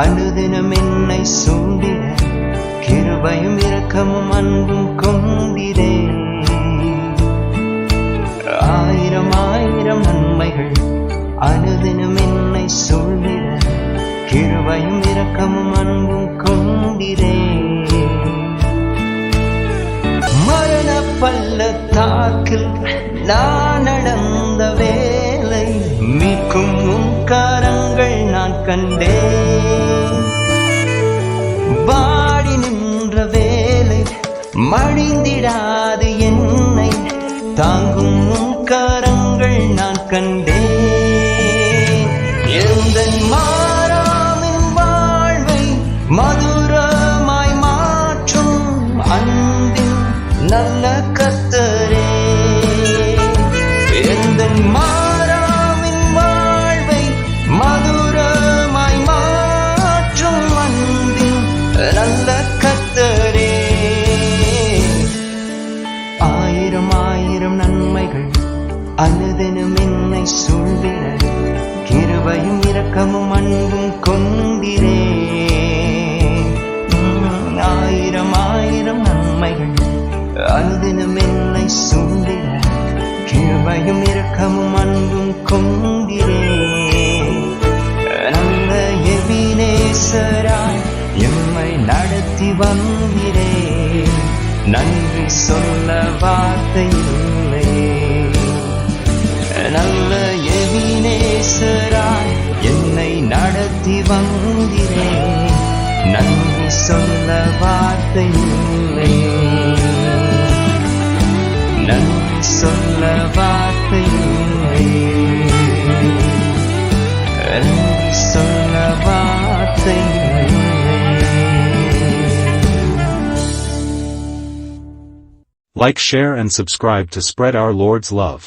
அனுதினம் என்னை சூழ்ந்திட கிருபையும் இரக்கமும் அன்பும் கொண்டிரே. ஆயிரம் ஆயிரம் நன்மைகள் அனுதினம் என்னை சூழ்ந்திட கிருபையும் இரக்கமும் அன்பும் கொண்டிரே. மரண பள்ளத்தாக்கில் நான் நடந்த வேலை மீட்கும் உன் கரங்கள் நான் கண்டேன். வாடி நின்ற வேலை மடிந்திடாது என்னை தாங்கும் உன் கரங்கள் நான் கண்டேன். எந்தன் மாறாமின் வாழ்வை மதுரமாய் மாற்றும் அன்பின் நல்ல கர்த்தரே. எந்தன் மாறாமின் வாழ்வை மதுரமாய் மாற்றும் அன்பின் நல்ல கர்த்தரே. ஆயிரம் ஆயிரம் நன்மைகள் அனுதினம் என்னை சூழ்ந்திட கிருபையும் இரக்கமும் அன்பும் கொண்டிரே. ஆயிரம் ஆயிரம் நன்மைகள் அனுதினம் என்னை சூழ்ந்திட கிருபையும் இரக்கமும் அன்பும் கொண்டிரே. நல்ல எபினேசராய் எம்மை நடத்தி வந்திரே. நன்றி சொல்ல வார்த்தை இல்லை. நல்ல எபினேசராய் என்னை நடத்தி வந்திரே. நன்றி சொல்ல வார்த்தை இல்லை. நன்றி சொல்ல வார்த்தை இல்லை. நன்றி சொல்ல வார்த்தை இல்லை. Like, share and subscribe to spread our Lord's love.